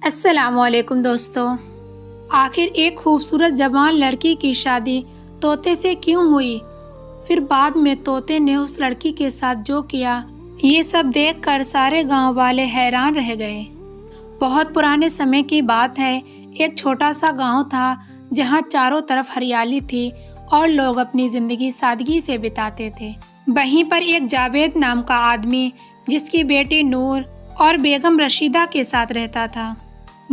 السلام علیکم دوستو۔ آخر ایک خوبصورت جوان لڑکی کی شادی طوطے سے کیوں ہوئی؟ پھر بعد میں طوطے نے اس لڑکی کے ساتھ جو کیا، یہ سب دیکھ کر سارے گاؤں والے حیران رہ گئے۔ بہت پرانے سمے کی بات ہے، ایک چھوٹا سا گاؤں تھا جہاں چاروں طرف ہریالی تھی اور لوگ اپنی زندگی سادگی سے بتاتے تھے۔ وہیں پر ایک جاوید نام کا آدمی جس کی بیٹی نور اور بیگم رشیدہ کے ساتھ رہتا تھا۔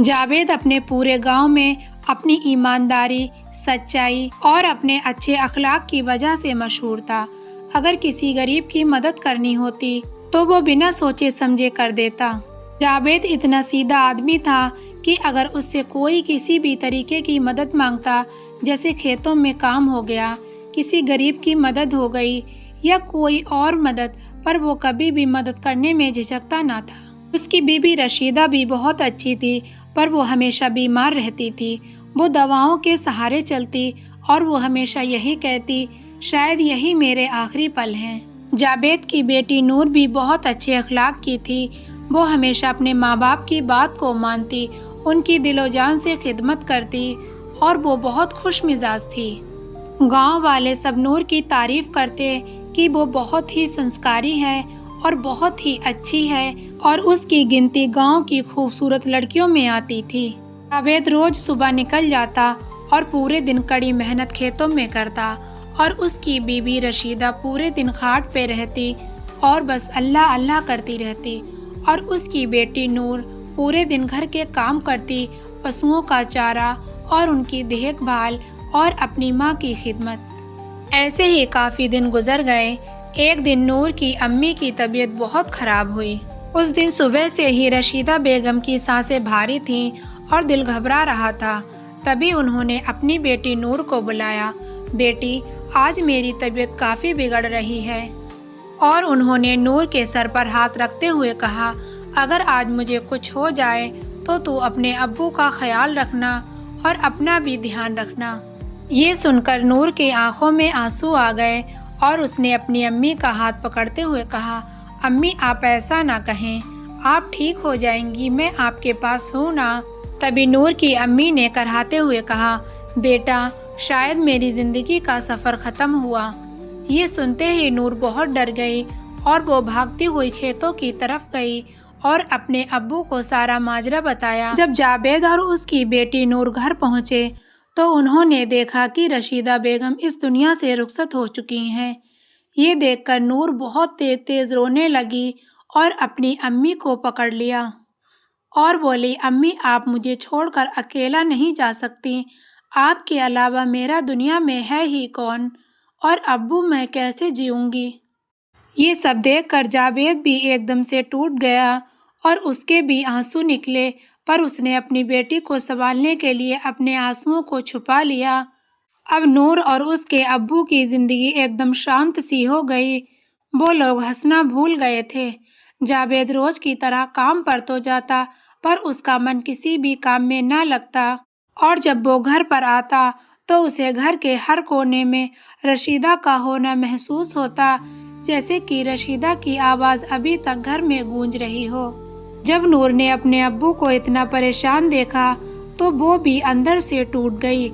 جاوید اپنے پورے گاؤں میں اپنی ایمانداری، سچائی اور اپنے اچھے اخلاق کی وجہ سے مشہور تھا۔ اگر کسی غریب کی مدد کرنی ہوتی تو وہ بنا سوچے سمجھے کر دیتا۔ جاوید اتنا سیدھا آدمی تھا کہ اگر اس سے کوئی کسی بھی طریقے کی مدد مانگتا، جیسے کھیتوں میں کام ہو گیا، کسی غریب کی مدد ہو گئی یا کوئی اور مدد، پر وہ کبھی بھی مدد کرنے میں جھجکتا نہ تھا۔ اس کی بیوی رشیدہ بھی بہت اچھی تھی، پر وہ ہمیشہ بیمار رہتی تھی۔ وہ دواؤں کے سہارے چلتی اور وہ ہمیشہ یہی کہتی، شاید یہی میرے آخری پل ہیں۔ جاوید کی بیٹی نور بھی بہت اچھے اخلاق کی تھی۔ وہ ہمیشہ اپنے ماں باپ کی بات کو مانتی، ان کی دل و جان سے خدمت کرتی اور وہ بہت خوش مزاج تھی۔ گاؤں والے سب نور کی تعریف کرتے کہ وہ بہت ہی سنسکاری ہے اور بہت ہی اچھی ہے، اور اس کی گنتی گاؤں کی خوبصورت لڑکیوں میں آتی تھی۔ جاوید روز صبح نکل جاتا اور پورے دن کڑی محنت کھیتوں میں کرتا، اور اس کی بیوی رشیدہ پورے دن کھاٹ پہ رہتی اور بس اللہ اللہ کرتی رہتی، اور اس کی بیٹی نور پورے دن گھر کے کام کرتی، پشوؤں کا چارہ اور ان کی دیکھ بھال اور اپنی ماں کی خدمت۔ ایسے ہی کافی دن گزر گئے۔ ایک دن نور کی امی کی طبیعت بہت خراب ہوئی۔ اس دن صبح سے ہی رشیدہ بیگم کی سانسیں بھاری تھیں اور دل گھبرا رہا تھا۔ تبھی انہوں نے اپنی بیٹی نور کو بلایا، بیٹی آج میری طبیعت کافی بگڑ رہی ہے، اور انہوں نے نور کے سر پر ہاتھ رکھتے ہوئے کہا، اگر آج مجھے کچھ ہو جائے تو تو اپنے ابو کا خیال رکھنا اور اپنا بھی دھیان رکھنا۔ یہ سن کر نور کے آنکھوں میں آنسو آ گئے اور اس نے اپنی امی کا ہاتھ پکڑتے ہوئے کہا، امی آپ ایسا نہ کہیں، آپ ٹھیک ہو جائیں گی، میں آپ کے پاس ہوں نا۔ تبھی نور کی امی نے کراہتے ہوئے کہا، بیٹا شاید میری زندگی کا سفر ختم ہوا۔ یہ سنتے ہی نور بہت ڈر گئی اور وہ بھاگتی ہوئی کھیتوں کی طرف گئی اور اپنے ابو کو سارا ماجرا بتایا۔ جب جاوید اور اس کی بیٹی نور گھر پہنچے تو انہوں نے دیکھا کہ رشیدہ بیگم اس دنیا سے رخصت ہو چکی ہیں۔ یہ دیکھ کر نور بہت تیز تیز رونے لگی اور اپنی امی کو پکڑ لیا اور بولی، امی آپ مجھے چھوڑ کر اکیلا نہیں جا سکتی، آپ کے علاوہ میرا دنیا میں ہے ہی کون، اور ابو میں کیسے جیوں گی۔ یہ سب دیکھ کر جاوید بھی ایک دم سے ٹوٹ گیا اور اس کے بھی آنسو نکلے، پر اس نے اپنی بیٹی کو سنبھالنے کے لیے اپنے آنسوؤں کو چھپا لیا۔ اب نور اور اس کے ابو کی زندگی ایک دم شانت سی ہو گئی۔ وہ لوگ ہنسنا بھول گئے تھے۔ جاوید روز کی طرح کام پر تو جاتا، پر اس کا من کسی بھی کام میں نہ لگتا، اور جب وہ گھر پر آتا تو اسے گھر کے ہر کونے میں رشیدہ کا ہونا محسوس ہوتا، جیسے کہ رشیدہ کی آواز ابھی تک گھر میں گونج رہی ہو۔ جب نور نے اپنے ابو کو اتنا پریشان دیکھا تو وہ بھی اندر سے ٹوٹ گئی،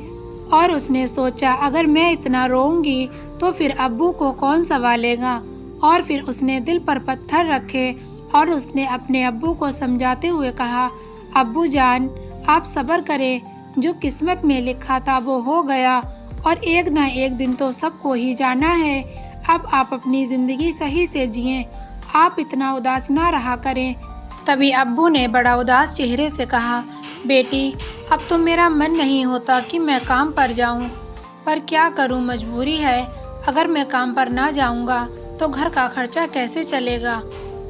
اور اس نے سوچا اگر میں اتنا روؤں گی تو پھر ابو کو کون سنبھالے گا، اور پھر اس نے دل پر پتھر رکھے اور اس نے اپنے ابو کو سمجھاتے ہوئے کہا، ابو جان آپ صبر کریں، جو قسمت میں لکھا تھا وہ ہو گیا، اور ایک نہ ایک دن تو سب کو ہی جانا ہے۔ اب آپ اپنی زندگی صحیح سے جئیں، آپ اتنا اداس نہ رہا کریں۔ تبھی ابو نے بڑا اداس چہرے سے کہا، بیٹی اب تو میرا من نہیں ہوتا کہ میں کام پر جاؤں، پر کیا کروں، مجبوری ہے۔ اگر میں کام پر نہ جاؤں گا تو گھر کا خرچہ کیسے چلے گا،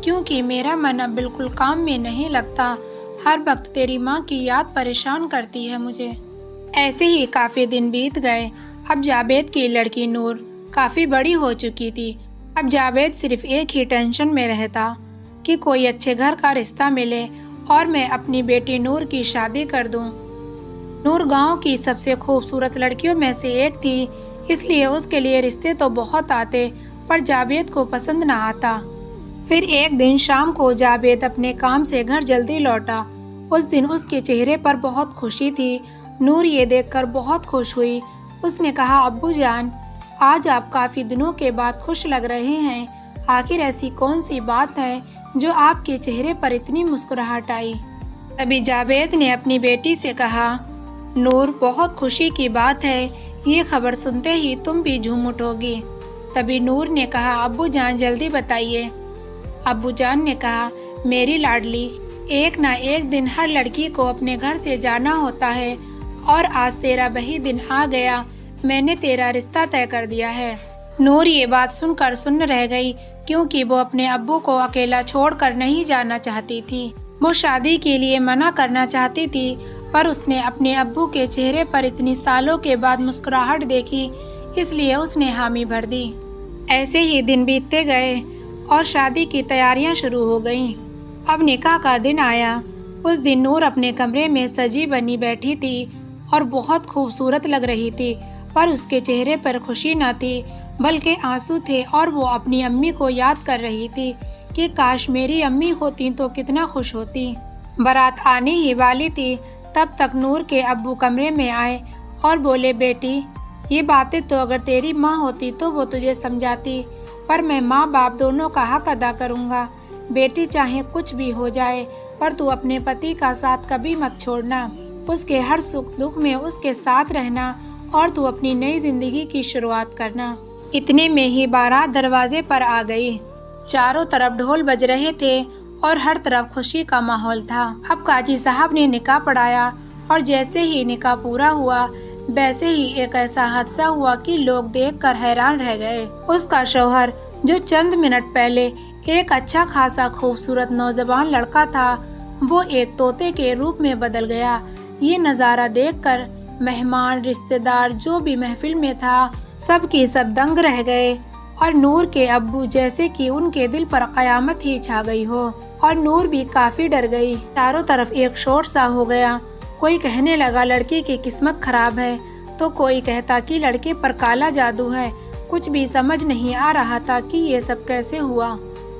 کیونکہ میرا من اب بالکل کام میں نہیں لگتا، ہر وقت تیری ماں کی یاد پریشان کرتی ہے مجھے۔ ایسے ہی کافی دن بیت گئے۔ اب جاوید کی لڑکی نور کافی بڑی ہو چکی تھی۔ اب جاوید صرف ایک ہی ٹینشن میں رہتا کہ کوئی اچھے گھر کا رشتہ ملے اور میں اپنی بیٹی نور کی شادی کر دوں۔ نور گاؤں کی سب سے خوبصورت لڑکیوں میں سے ایک تھی، اس لیے اس کے لیے رشتے تو بہت آتے، پر جاوید کو پسند نہ آتا۔ پھر ایک دن شام کو جاوید اپنے کام سے گھر جلدی لوٹا۔ اس دن اس کے چہرے پر بہت خوشی تھی۔ نور یہ دیکھ کر بہت خوش ہوئی۔ اس نے کہا ابو جان، آج آپ کافی دنوں کے بعد خوش لگ رہے ہیں، آخر ایسی کون سی بات ہے جو آپ کے چہرے پر اتنی مسکراہٹ آئی؟ تبھی جاوید نے اپنی بیٹی سے کہا نور، بہت خوشی کی بات ہے، یہ خبر سنتے ہی تم بھی جھوم اٹھو گی۔ تبھی نور نے کہا ابو جان جلدی بتائیے۔ ابو جان نے کہا میری لاڈلی، ایک نہ ایک دن ہر لڑکی کو اپنے گھر سے جانا ہوتا ہے اور آج تیرا وہی دن آ گیا، میں نے تیرا رشتہ طے کر دیا ہے۔ نور یہ بات سن کر سن رہ گئی، کیونکہ وہ اپنے ابو کو اکیلا چھوڑ کر نہیں جانا چاہتی تھی۔ وہ شادی کے لیے منع کرنا چاہتی تھی، پر اس نے اپنے ابو کے چہرے پر اتنی سالوں کے بعد مسکراہٹ دیکھی، اس لیے اس نے حامی بھر دی۔ ایسے ہی دن بیتتے گئے اور شادی کی تیاریاں شروع ہو گئیں۔ اب نکاح کا دن آیا۔ اس دن نور اپنے کمرے میں سجی بنی بیٹھی تھی اور بہت خوبصورت لگ رہی تھی، پر اس کے چہرے پر خوشی نہ تھی بلکہ آنسو تھے، اور وہ اپنی امی کو یاد کر رہی تھی کہ کاش میری امی ہوتی تو کتنا خوش ہوتی۔ بارات آنے ہی والی تھی، تب تک نور کے ابو کمرے میں آئے اور بولے بیٹی، یہ باتیں تو اگر تیری ماں ہوتی تو وہ تجھے سمجھاتی، پر میں ماں باپ دونوں کا حق ادا کروں گا۔ بیٹی چاہے کچھ بھی ہو جائے، پر تو اپنے پتی کا ساتھ کبھی مت چھوڑنا، اس کے ہر سکھ دکھ میں اس کے ساتھ رہنا، اور تو اپنی نئی زندگی کی شروعات کرنا۔ اتنے میں ہی بارات دروازے پر آ گئی۔ چاروں طرف ڈھول بج رہے تھے اور ہر طرف خوشی کا ماحول تھا۔ اب قاضی صاحب نے نکاح پڑھایا، اور جیسے ہی نکاح پورا ہوا ویسے ہی ایک ایسا حادثہ ہوا کہ لوگ دیکھ کر حیران رہ گئے۔ اس کا شوہر، جو چند منٹ پہلے ایک اچھا خاصا خوبصورت نوجوان لڑکا تھا، وہ ایک طوطے کے روپ میں بدل گیا۔ یہ نظارہ دیکھ کر مہمان، رشتہ دار، جو بھی محفل میں تھا، سب کی سب دنگ رہ گئے، اور نور کے ابو جیسے کہ ان کے دل پر قیامت ہی چھا گئی ہو، اور نور بھی کافی ڈر گئی۔ چاروں طرف ایک شور سا ہو گیا۔ کوئی کہنے لگا لڑکی کی قسمت خراب ہے، تو کوئی کہتا کہ لڑکے پر کالا جادو ہے۔ کچھ بھی سمجھ نہیں آ رہا تھا کہ یہ سب کیسے ہوا۔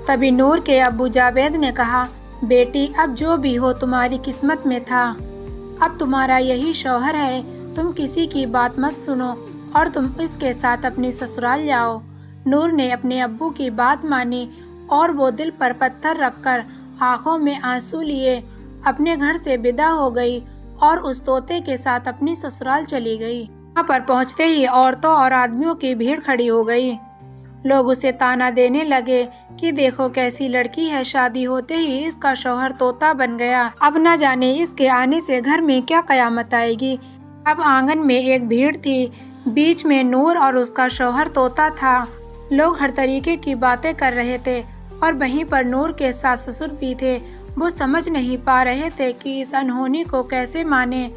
تبھی نور کے ابو جاوید نے کہا بیٹی، اب جو بھی ہو تمہاری قسمت میں تھا، اب تمہارا یہی شوہر ہے، تم کسی کی بات مت سنو اور تم اس کے ساتھ اپنی سسرال جاؤ۔ نور نے اپنے ابو کی بات مانی، اور وہ دل پر پتھر رکھ کر آنکھوں میں آنسو لیے اپنے گھر سے ودا ہو گئی، اور اس طوطے کے ساتھ اپنی سسرال چلی گئی۔ وہاں پر پہنچتے ہی عورتوں اور آدمیوں کی بھیڑ کھڑی ہو گئی۔ لوگ اسے تانا دینے لگے کہ دیکھو کیسی لڑکی ہے، شادی ہوتے ہی اس کا شوہر طوطا بن گیا، اب نہ جانے اس کے آنے سے گھر میں کیا قیامت آئے گی۔ اب آنگن میں ایک بھیڑ تھی، بیچ میں نور اور اس کا شوہر طوطا تھا۔ لوگ ہر طریقے کی باتیں کر رہے تھے، اور وہیں پر نور کے ساس سسر بھی تھے۔ وہ سمجھ نہیں پا رہے تھے کہ اس انہونی کو کیسے مانے،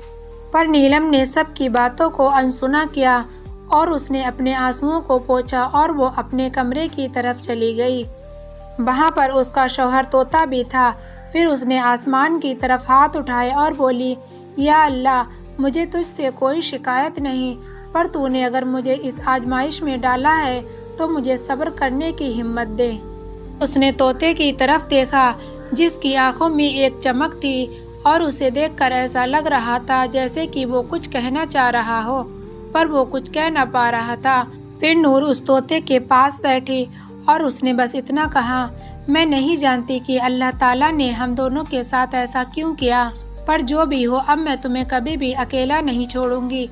پر نیلم نے سب کی باتوں کو انسنا کیا، اور اس نے اپنے آنسوؤں کو پوچھا، اور وہ اپنے کمرے کی طرف چلی گئی۔ وہاں پر اس کا شوہر طوطا بھی تھا۔ پھر اس نے آسمان کی طرف ہاتھ اٹھائے اور بولی یا اللہ، مجھے تجھ سے کوئی شکایت نہیں، پر تو نے اگر مجھے اس آزمائش میں ڈالا ہے تو مجھے صبر کرنے کی ہمت دے۔ اس نے طوطے کی طرف دیکھا، جس کی آنکھوں میں ایک چمک تھی، اور اسے دیکھ کر ایسا لگ رہا تھا جیسے کہ وہ کچھ کہنا چاہ رہا ہو، پر وہ کچھ کہہ نہ پا رہا تھا۔ پھر نور اس طوطے کے پاس بیٹھی، اور اس نے بس اتنا کہا میں نہیں جانتی کہ اللہ تعالیٰ نے ہم دونوں کے ساتھ ایسا کیوں کیا، پر جو بھی ہو اب میں تمہیں کبھی بھی اکیلا نہیں چھوڑوں گی،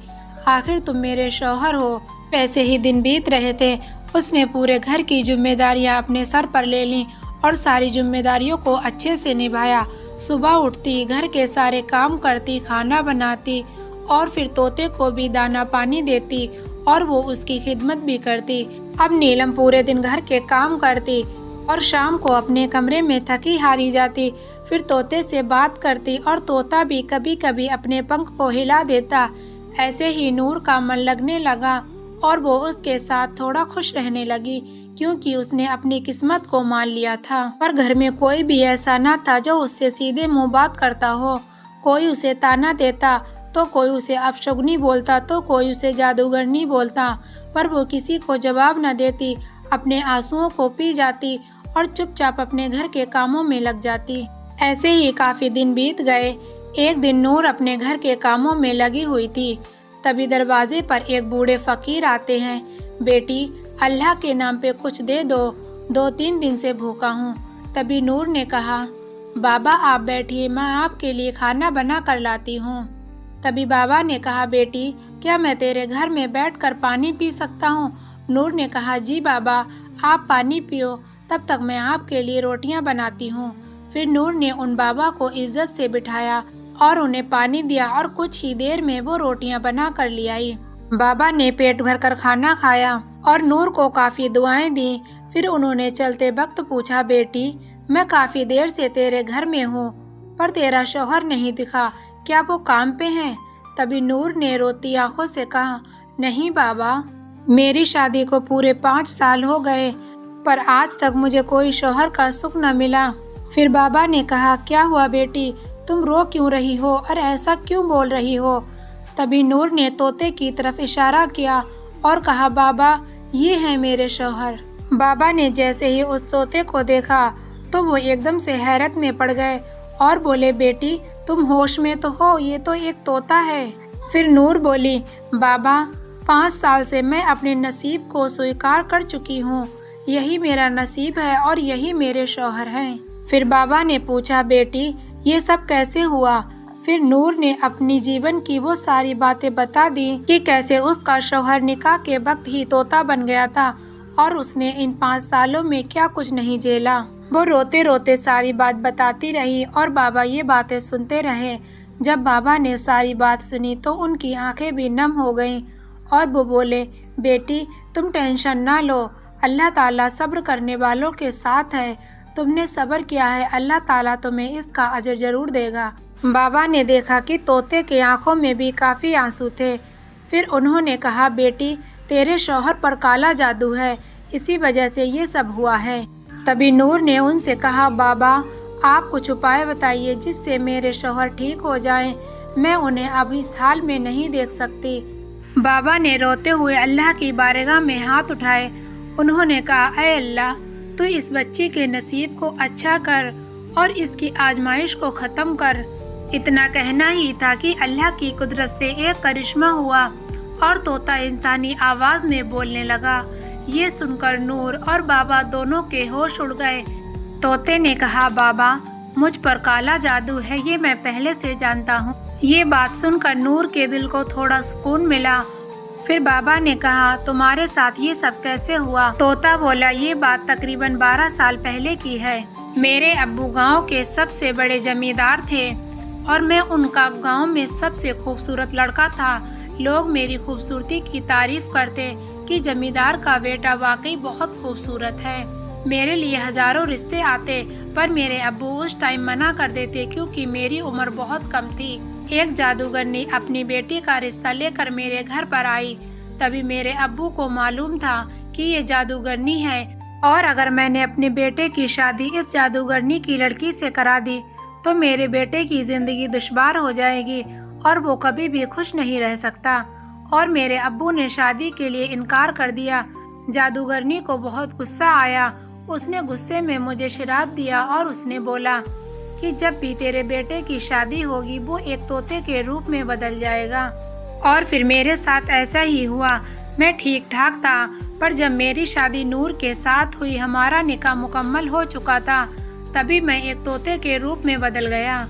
آخر تم میرے شوہر ہو۔ ویسے ہی دن بیت رہے تھے۔ اس نے پورے گھر کی ذمہ داریاں اپنے سر پر لے لیں، اور ساری ذمہ داریوں کو اچھے سے نبھایا۔ صبح اٹھتی، گھر کے سارے کام کرتی، کھانا بناتی، اور پھر طوطے کو بھی دانا پانی دیتی، اور وہ اس کی خدمت بھی کرتی۔ اب نیلم پورے دن گھر کے کام کرتی، اور شام کو اپنے کمرے میں تھکی ہاری جاتی، پھر طوطے سے بات کرتی، اور طوطا بھی کبھی کبھی اپنے پنکھ کو ہلا دیتا۔ ایسے ہی نور کا من لگنے لگا، اور وہ اس کے ساتھ تھوڑا خوش رہنے لگی، کیونکہ اس نے اپنی قسمت کو مان لیا تھا۔ پر گھر میں کوئی بھی ایسا نہ تھا جو اس سے سیدھے منہ بات کرتا ہو۔ کوئی اسے تانا دیتا تو کوئی اسے اپشگنی بولتا، تو کوئی اسے جادوگرنی بولتا، پر وہ کسی کو جواب نہ دیتی، اپنے آنسوؤں کو پی جاتی، اور چپ چاپ اپنے گھر کے کاموں میں لگ جاتی۔ ایسے ہی کافی دن بیت گئے۔ ایک دن نور اپنے گھر کے کاموں میں لگی ہوئی تھی، تبھی دروازے پر ایک بوڑھے فقیر آتے ہیں۔ بیٹی، اللہ کے نام پہ کچھ دے دو، 2-3 دن سے بھوکا ہوں۔ تبھی نور نے کہا، بابا آپ بیٹھیے، میں آپ کے لیے کھانا بنا کر لاتی ہوں۔ تبھی بابا نے کہا، بیٹی کیا میں تیرے گھر میں بیٹھ کر پانی پی سکتا ہوں؟ نور نے کہا، جی بابا آپ پانی پیو، تب تک میں آپ کے لیے روٹیاں بناتی ہوں۔ پھر نور نے ان بابا کو عزت سے بٹھایا اور انہیں پانی دیا اور کچھ ہی دیر میں وہ روٹیاں بنا کر لے آئی۔ بابا نے پیٹ بھر کر کھانا کھایا اور نور کو کافی دعائیں دیں۔ پھر انہوں نے چلتے وقت پوچھا، بیٹی میں کافی دیر سے تیرے گھر میں ہوں پر تیرا شوہر نہیں دکھا، کیا وہ کام پہ ہیں؟ تبھی نور نے روتی آنکھوں سے کہا، نہیں بابا، میری شادی کو پورے 5 سال ہو گئے پر آج تک مجھے کوئی شوہر کا سکھ نہ ملا۔ پھر بابا نے کہا، کیا ہوا بیٹی، تم رو کیوں رہی ہو اور ایسا کیوں بول رہی ہو؟ تبھی نور نے طوطے کی طرف اشارہ کیا اور کہا، بابا یہ ہیں میرے شوہر۔ بابا نے جیسے ہی اس طوطے کو دیکھا تو وہ ایک دم سے حیرت میں پڑ گئے اور بولے، بیٹی تم ہوش میں تو ہو، یہ تو ایک طوطا ہے۔ پھر نور بولی، بابا 5 سال سے میں اپنے نصیب کو سویکار کر چکی ہوں، یہی میرا نصیب ہے اور یہی میرے شوہر ہیں۔ پھر بابا نے پوچھا، بیٹی یہ سب کیسے ہوا؟ پھر نور نے اپنی جیون کی وہ ساری باتیں بتا دیں کہ کیسے اس کا شوہر نکاح کے وقت ہی طوطا بن گیا تھا اور اس نے ان 5 سالوں میں کیا کچھ نہیں جھیلا۔ وہ روتے روتے ساری بات بتاتی رہی اور بابا یہ باتیں سنتے رہے۔ جب بابا نے ساری بات سنی تو ان کی آنکھیں بھی نم ہو گئیں اور وہ بولے، بیٹی تم ٹینشن نہ لو، اللہ تعالیٰ صبر کرنے والوں کے ساتھ ہے، تم نے صبر کیا ہے، اللہ تعالیٰ تمہیں اس کا اجر ضرور دے گا۔ بابا نے دیکھا کہ طوطے کی آنکھوں میں بھی کافی آنسو تھے۔ پھر انہوں نے کہا، بیٹی تیرے شوہر پر کالا جادو ہے، اسی وجہ سے یہ سب ہوا ہے۔ تبھی نور نے ان سے کہا، بابا آپ کچھ اپائے بتائیے جس سے میرے شوہر ٹھیک ہو جائیں، میں انہیں اب اس حال میں نہیں دیکھ سکتی۔ بابا نے روتے ہوئے اللہ کی بارگاہ میں ہاتھ اٹھائے۔ انہوں نے کہا، اے اللہ تو اس بچی کے نصیب کو اچھا کر اور اس کی آزمائش کو ختم کر۔ اتنا کہنا ہی تھا کہ اللہ کی قدرت سے ایک کرشمہ ہوا اور طوطا انسانی آواز میں بولنے لگا۔ یہ سن کر نور اور بابا دونوں کے ہوش اڑ گئے۔ طوطے نے کہا، بابا مجھ پر کالا جادو ہے، یہ میں پہلے سے جانتا ہوں۔ یہ بات سن کر نور کے دل کو تھوڑا سکون ملا۔ پھر بابا نے کہا، تمہارے ساتھ یہ سب کیسے ہوا؟ طوطا بولا، یہ بات تقریباً 12 سال پہلے کی ہے۔ میرے ابو گاؤں کے سب سے بڑے زمیندار تھے اور میں ان کا گاؤں میں سب سے خوبصورت لڑکا تھا۔ لوگ میری خوبصورتی کی تعریف کرتے کہ زمیندار کا بیٹا واقعی بہت خوبصورت ہے۔ میرے لیے ہزاروں رشتے آتے پر میرے ابو اس ٹائم منع کر دیتے کیونکہ میری عمر بہت کم تھی۔ ایک جادوگرنی اپنی بیٹی کا رشتہ لے کر میرے گھر پر آئی۔ تبھی میرے ابو کو معلوم تھا کہ یہ جادوگرنی ہے اور اگر میں نے اپنے بیٹے کی شادی اس جادوگرنی کی لڑکی سے کرا دی تو میرے بیٹے کی زندگی دشوار ہو جائے گی اور وہ کبھی بھی خوش نہیں رہ سکتا، اور میرے ابو نے شادی کے لیے انکار کر دیا۔ جادوگرنی کو بہت غصہ آیا، اس نے غصے میں مجھے شراب دیا اور اس نے بولا کہ جب بھی تیرے بیٹے کی شادی ہوگی وہ ایک طوطے کے روپ میں بدل جائے گا، اور پھر میرے ساتھ ایسا ہی ہوا۔ میں ٹھیک ٹھاک تھا پر جب میری شادی نور کے ساتھ ہوئی، ہمارا نکاح مکمل ہو چکا تھا، تبھی میں ایک طوطے کے روپ میں بدل گیا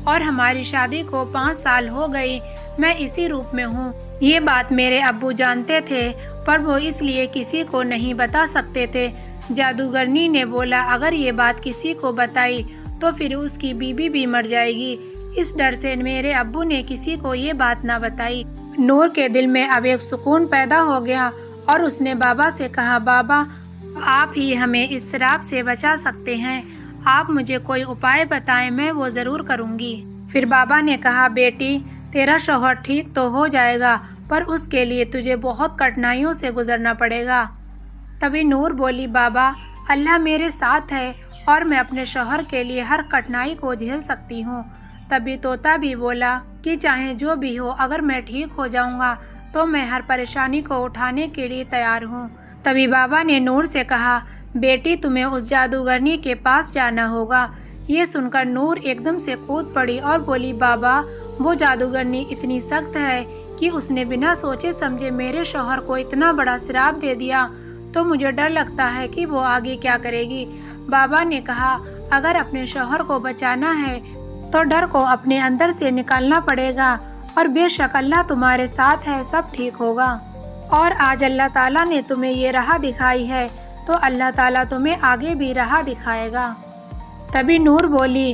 اور ہماری شادی کو 5 سال ہو گئی، میں اسی روپ میں ہوں۔ یہ بات میرے ابو جانتے تھے پر وہ اس لیے کسی کو نہیں بتا سکتے تھے۔ جادوگرنی نے بولا، اگر یہ بات کسی کو بتائی تو پھر اس کی بیوی بھی مر جائے گی، اس ڈر سے میرے ابو نے کسی کو یہ بات نہ بتائی۔ نور کے دل میں اب ایک سکون پیدا ہو گیا اور اس نے بابا سے کہا، بابا آپ ہی ہمیں اس شراب سے بچا سکتے ہیں، آپ مجھے کوئی اپائے بتائیں، میں وہ ضرور کروں گی۔ پھر بابا نے کہا، بیٹی تیرا شوہر ٹھیک تو ہو جائے گا پر اس کے لیے تجھے بہت کٹھنائیوں سے گزرنا پڑے گا۔ تبھی نور بولی، بابا اللہ میرے ساتھ ہے اور میں اپنے شوہر کے لیے ہر کٹھنائی کو جھیل سکتی ہوں۔ تبھی طوطا بھی بولا کہ چاہے جو بھی ہو، اگر میں ٹھیک ہو جاؤں گا تو میں ہر پریشانی کو اٹھانے کے لیے تیار ہوں۔ تبھی بابا نے نور سے کہا، بیٹی تمہیں اس جادوگرنی کے پاس جانا ہوگا، یہ سن کر نور ایک دم سے کود پڑی اور بولی بابا وہ جادوگرنی اتنی سخت ہے کہ اس نے بنا سوچے سمجھے میرے شوہر کو اتنا بڑا شراپ دے دیا، تو مجھے ڈر لگتا ہے کہ وہ آگے کیا کرے گی۔ بابا نے کہا اگر اپنے شوہر کو بچانا ہے تو ڈر کو اپنے اندر سے نکالنا پڑے گا، اور بے شک اللہ تمہارے ساتھ ہے، سب ٹھیک ہوگا۔ اور آج اللہ تعالیٰ نے تمہیں یہ راہ دکھائی ہے تو اللہ تعالیٰ تمہیں آگے بھی راہ دکھائے گا۔ تبھی نور بولی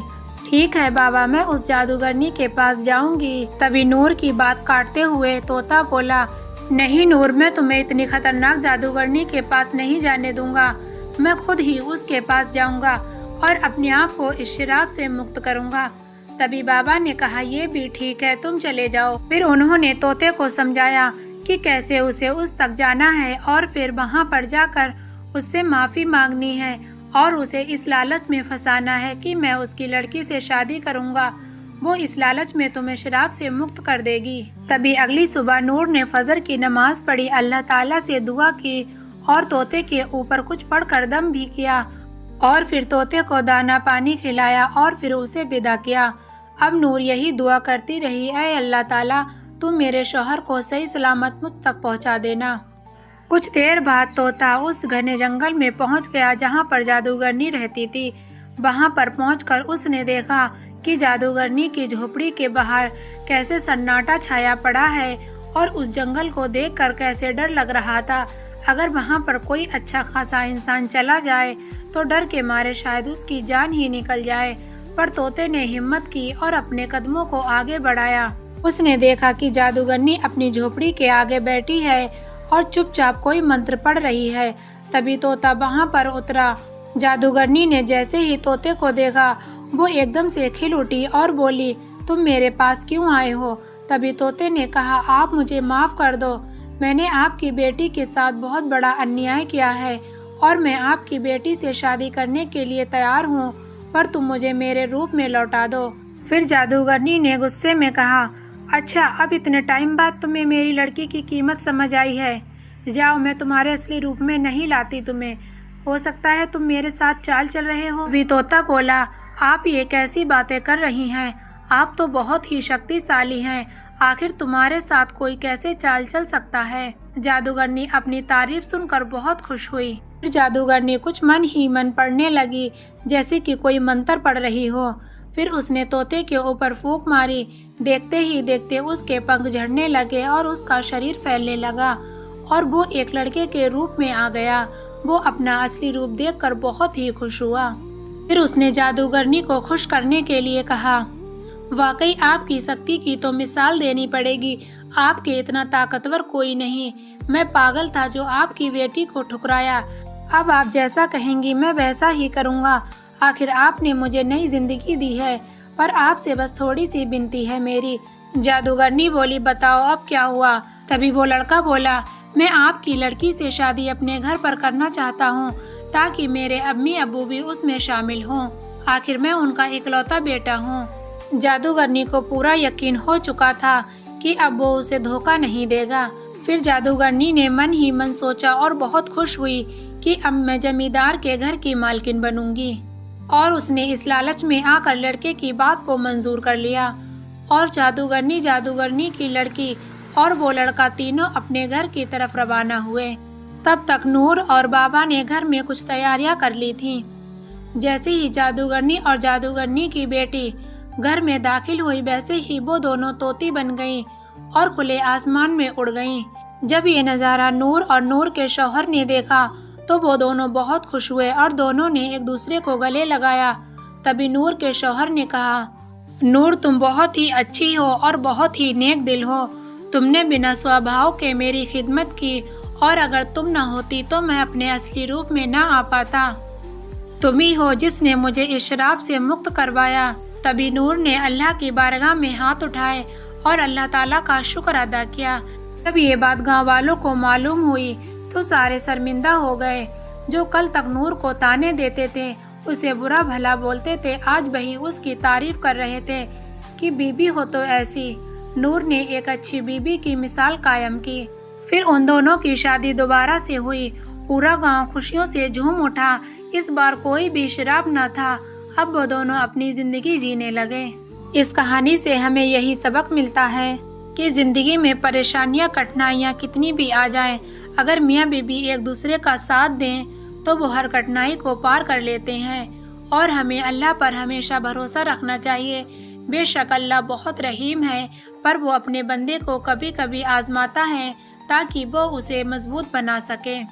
ٹھیک ہے بابا، میں اس جادوگرنی کے پاس جاؤں گی۔ تبھی نور کی بات کاٹتے ہوئے طوطا بولا نہیں نور، میں تمہیں اتنی خطرناک جادوگرنی کے پاس نہیں جانے دوں گا، میں خود ہی اس کے پاس جاؤں گا اور اپنے آپ کو اس شراب سے مکت کروں گا۔ تبھی بابا نے کہا یہ بھی ٹھیک ہے، تم چلے جاؤ۔ پھر انہوں نے طوطے کو سمجھایا کہ کیسے اسے اس تک جانا ہے اور پھر وہاں پر جا کر اس سے معافی مانگنی ہے اور اسے اس لالچ میں پھنسانا ہے کہ میں اس کی لڑکی سے شادی کروں گا، وہ اس لالچ میں تمہیں شراب سے مکت کر دے گی۔ تبھی اگلی صبح نور نے فجر کی نماز پڑھی، اللہ تعالیٰ سے دعا کی اور طوطے کے اوپر کچھ پڑھ کر دم بھی کیا اور پھر طوطے کو دانا پانی کھلایا اور پھر اسے ودا کیا۔ اب نور یہی دعا کرتی رہی اے اللہ تعالیٰ تم میرے شوہر کو صحیح سلامت مجھ تک پہنچا دینا۔ کچھ دیر بعد طوطا اس گھنے جنگل میں پہنچ گیا جہاں پر جادوگرنی رہتی تھی۔ وہاں پر پہنچ کر اس نے دیکھا کہ جادوگرنی کی جھوپڑی کے باہر کیسے سناٹا چھایا پڑا ہے اور اس جنگل کو دیکھ کر کیسے ڈر لگ رہا تھا۔ اگر وہاں پر کوئی اچھا خاصا انسان چلا جائے تو ڈر کے مارے شاید اس کی جان ہی نکل جائے، پر طوطے نے ہمت کی اور اپنے قدموں کو آگے بڑھایا۔ اس نے دیکھا کہ جادوگرنی اپنی جھوپڑی کے آگے بیٹھی ہے اور چپ چاپ کوئی منتر پڑھ رہی ہے۔ تبھی طوطا وہاں پر اترا۔ جادوگرنی نے جیسے ہی طوطے کو دیکھا وہ ایک دم سے کھل اٹھی اور بولی تم میرے پاس کیوں آئے ہو؟ تبھی طوطے نے کہا آپ مجھے معاف کر دو، میں نے آپ کی بیٹی کے ساتھ بہت بڑا انیائے کیا ہے اور میں آپ کی بیٹی سے شادی کرنے کے لیے تیار ہوں، پر تم مجھے میرے روپ میں لوٹا دو۔ پھر جادوگرنی نے غصے میں کہا اچھا اب اتنے ٹائم بعد تمہیں میری لڑکی کی قیمت سمجھ آئی ہے، جاؤ میں تمہارے اصلی روپ میں نہیں لاتی تمہیں، ہو سکتا ہے تم میرے ساتھ چال چل رہے ہو۔ بھی طوطا بولا آپ یہ کیسی باتیں کر رہی ہیں، آپ تو بہت ہی شکتیشالی ہیں، آخر تمہارے ساتھ کوئی کیسے چال چل سکتا ہے؟ جادوگرنی اپنی تعریف سن کر بہت خوش ہوئی۔ پھر جادوگرنی کچھ من ہی من پڑھنے لگی جیسے کہ کوئی منتر پڑھ رہی ہو۔ پھر اس نے طوطے کے اوپر پھونک ماری، دیکھتے ہی دیکھتے اس کے پنکھ جھڑنے لگے اور اس کا شریر پھیلنے لگا اور وہ ایک لڑکے کے روپ میں آ گیا۔ وہ اپنا اصلی روپ دیکھ کر بہت ہی خوش ہوا۔ پھر اس نے جادوگرنی کو خوش کرنے کے لیے کہا واقعی آپ کی شکتی کی تو مثال دینی پڑے گی، آپ کے اتنا طاقتور کوئی نہیں، میں پاگل تھا جو آپ کی بیٹی کو ٹھکرایا، اب آپ جیسا کہیں گی میں ویسا ہی کروں گا، آخر آپ نے مجھے نئی زندگی دی ہے، پر آپ سے بس تھوڑی سی بنتی ہے میری۔ جادوگرنی بولی بتاؤ اب کیا ہوا؟ تبھی وہ لڑکا بولا میں آپ کی لڑکی سے شادی اپنے گھر پر کرنا چاہتا ہوں تاکہ میرے امی ابو بھی اس میں شامل ہوں، آخر میں ان کا اکلوتا بیٹا ہوں۔ جادوگرنی کو پورا یقین ہو چکا تھا کہ اب وہ اسے دھوکہ نہیں دے گا۔ پھر جادوگرنی نے من ہی من سوچا اور بہت خوش ہوئی کہ اب میں زمیندار کے گھر کی مالکن بنوں گی، اور اس نے اس لالچ میں آ کر لڑکے کی بات کو منظور کر لیا، اور جادوگرنی کی لڑکی اور وہ لڑکا تینوں اپنے گھر کی طرف روانہ ہوئے۔ تب تک نور اور بابا نے گھر میں کچھ تیاریاں کر لی تھیں۔ جیسے ہی جادوگرنی اور جادوگرنی کی بیٹی گھر میں داخل ہوئی ویسے ہی وہ دونوں طوطی بن گئیں اور کھلے آسمان میں اڑ گئیں۔ جب یہ نظارہ نور اور نور کے شوہر نے دیکھا تو وہ دونوں بہت خوش ہوئے اور دونوں نے ایک دوسرے کو گلے لگایا۔ تبھی نور کے شوہر نے کہا نور تم بہت ہی اچھی ہو اور بہت ہی نیک دل ہو، تم نے بنا سوبھاؤ کے میری خدمت کی، اور اگر تم نہ ہوتی تو میں اپنے اصلی روپ میں نہ آ پاتا، تم ہی ہو جس نے مجھے اس شراب سے مکت کروایا۔ تبھی نور نے اللہ کی بارگاہ میں ہاتھ اٹھائے اور اللہ تعالیٰ کا شکر ادا کیا۔ جب یہ بات گاؤں والوں کو معلوم ہوئی تو سارے شرمندہ ہو گئے، جو کل تک نور کو تانے دیتے تھے، اسے برا بھلا بولتے تھے، آج وہی اس کی تعریف کر رہے تھے کہ بیوی ہو تو ایسی۔ نور نے ایک اچھی بیوی کی مثال قائم کی۔ پھر ان دونوں کی شادی دوبارہ سے ہوئی، پورا گاؤں خوشیوں سے جھوم اٹھا، اس بار کوئی بھی شراب نہ تھا، اب وہ دونوں اپنی زندگی جینے لگے۔ اس کہانی سے ہمیں یہی سبق ملتا ہے کہ زندگی میں پریشانیاں کٹھنائیاں کتنی بھی آ جائیں، اگر میاں بیوی ایک دوسرے کا ساتھ دیں تو وہ ہر کٹھنائی کو پار کر لیتے ہیں۔ اور ہمیں اللہ پر ہمیشہ بھروسہ رکھنا چاہیے۔ بے شک اللہ بہت رحیم ہے، پر وہ اپنے بندے کو کبھی کبھی آزماتا ہے تاکہ وہ اسے مضبوط بنا سکے۔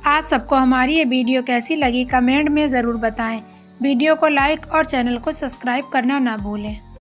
آپ سب کو ہماری یہ ویڈیو کیسی لگی کمنٹ میں ضرور بتائیں۔ ویڈیو کو لائک اور چینل کو سبسکرائب کرنا نہ بھولیں۔